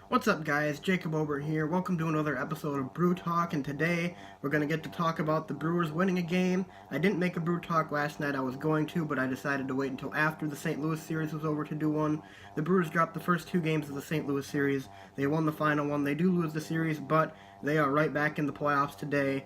What's up, guys? Jacob Ober here. Welcome to another episode of Brew Talk, and today we're going to get to talk about the Brewers winning a game. I didn't make a Brew Talk last night. I was going to, but I decided to wait until after the St. Louis series was over to do one. The Brewers dropped the first two games of the St. Louis series. They won the final one. They do lose the series, but they are right back in the playoffs today.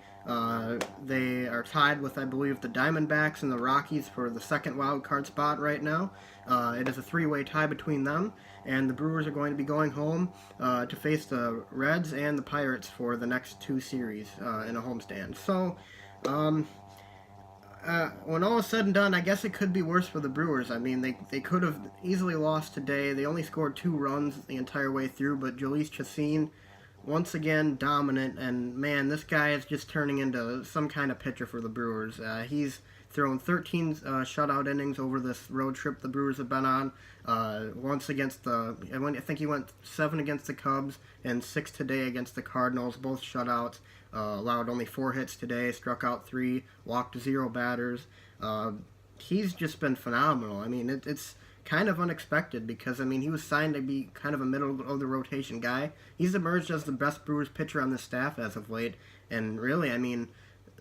They are tied with, I believe, the Diamondbacks and the Rockies for the second wild card spot right now. It is a three-way tie between them, and the Brewers are going to be going home to face the Reds and the Pirates for the next two series in a homestand. So, when all is said and done, I guess it could be worse for the Brewers. I mean, they could have easily lost today. They only scored 2 runs the entire way through, but Jhlouys Chacin, once again, dominant, and man, this guy is just turning into some kind of pitcher for the Brewers. He's thrown 13 shutout innings over this road trip the Brewers have been on. Once against I think he went 7 against the Cubs and 6 today against the Cardinals, both shutouts. Allowed only 4 hits today, struck out 3, walked 0 batters. He's just been phenomenal. I mean, it's kind of unexpected because, I mean, he was signed to be kind of a middle-of-the-rotation guy. He's emerged as the best Brewers pitcher on the staff as of late, and really, I mean,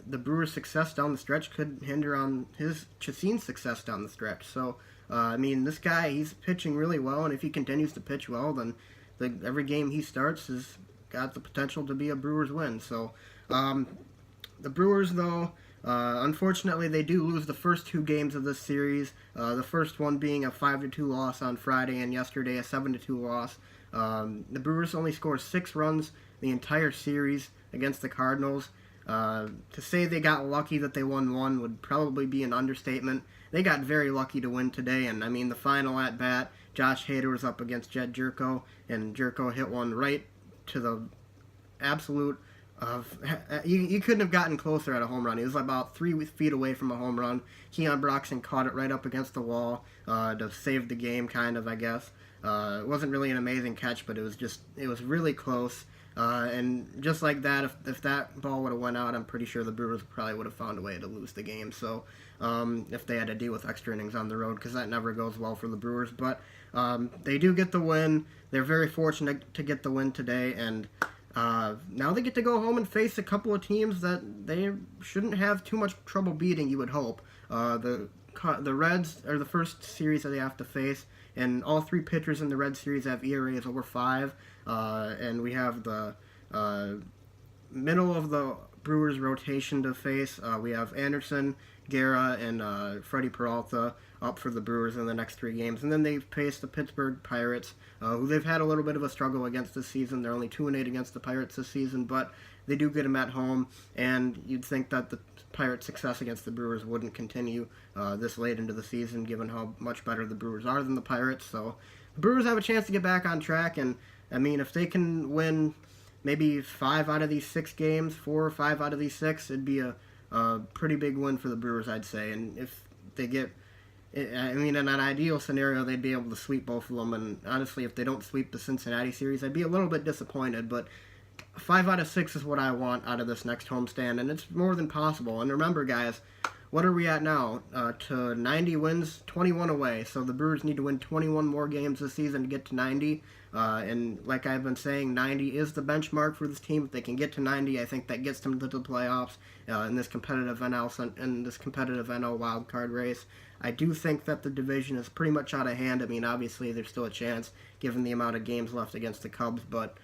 the Brewers' success down the stretch could hinder on his Chacin's success down the stretch. So, I mean, this guy, he's pitching really well, and if he continues to pitch well, then every game he starts has got the potential to be a Brewers win. So, the Brewers, though, unfortunately, they do lose the first 2 games of this series. The first one being a 5-2 loss on Friday, and yesterday a 7-2 loss. The Brewers only scored 6 runs the entire series against the Cardinals. To say they got lucky that they won 1 would probably be an understatement. They got very lucky to win today, and I mean, the final at bat, Josh Hader was up against Jed Jerko, and Jerko hit one right to the absolute you couldn't have gotten closer at a home run. He was about 3 feet away from a home run. Keon Broxton caught it right up against the wall to save the game, kind of, I guess. It wasn't really an amazing catch, but it was really close. And just like that, if that ball would have went out, I'm pretty sure the Brewers probably would have found a way to lose the game. So if they had to deal with extra innings on the road, because that never goes well for the Brewers. But they do get the win. They're very fortunate to get the win today, and now they get to go home and face a couple of teams that they shouldn't have too much trouble beating, you would hope. The Reds are the first series that they have to face, and all 3 pitchers in the Red series have ERAs over 5, and we have the middle of the Brewers rotation to face. We have Anderson, Guerra, and Freddie Peralta up for the Brewers in the next 3 games. And then they face the Pittsburgh Pirates, who they've had a little bit of a struggle against this season. They're only 2-8 against the Pirates this season, but they do get them at home, and you'd think that the Pirates' success against the Brewers wouldn't continue this late into the season, given how much better the Brewers are than the Pirates. So the Brewers have a chance to get back on track, and, I mean, if they can win maybe 5 out of these 6 games, 4 or 5 out of these 6, it'd be a pretty big win for the Brewers, I'd say. And if they get, I mean, in an ideal scenario, they'd be able to sweep both of them. And honestly, if they don't sweep the Cincinnati series, I'd be a little bit disappointed. But 5 out of 6 is what I want out of this next homestand, and it's more than possible. And remember, guys, what are we at now? To 90 wins, 21 away. So the Brewers need to win 21 more games this season to get to 90. And like I've been saying, 90 is the benchmark for this team. If they can get to 90, I think that gets them to the playoffs in this competitive NL wild card race. I do think that the division is pretty much out of hand. I mean, obviously there's still a chance given the amount of games left against the Cubs, but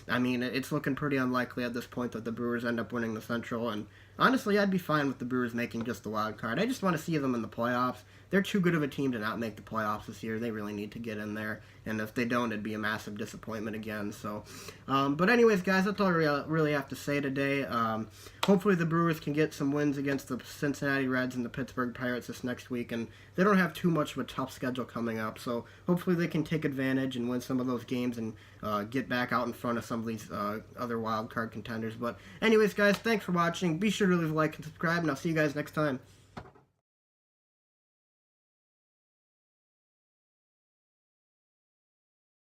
I mean, it's looking pretty unlikely at this point that the Brewers end up winning the Central, and honestly, I'd be fine with the Brewers making just the wild card. I just want to see them in the playoffs. They're too good of a team to not make the playoffs this year. They really need to get in there, and if they don't, it'd be a massive disappointment again. So, but anyways, guys, that's all I really have to say today. Hopefully the Brewers can get some wins against the Cincinnati Reds and the Pittsburgh Pirates this next week, and they don't have too much of a tough schedule coming up, so hopefully they can take advantage and win some of those games and get back out in front of some of these other wild card contenders. But anyways, guys, thanks for watching. Be sure to leave a like and subscribe, and I'll see you guys next time.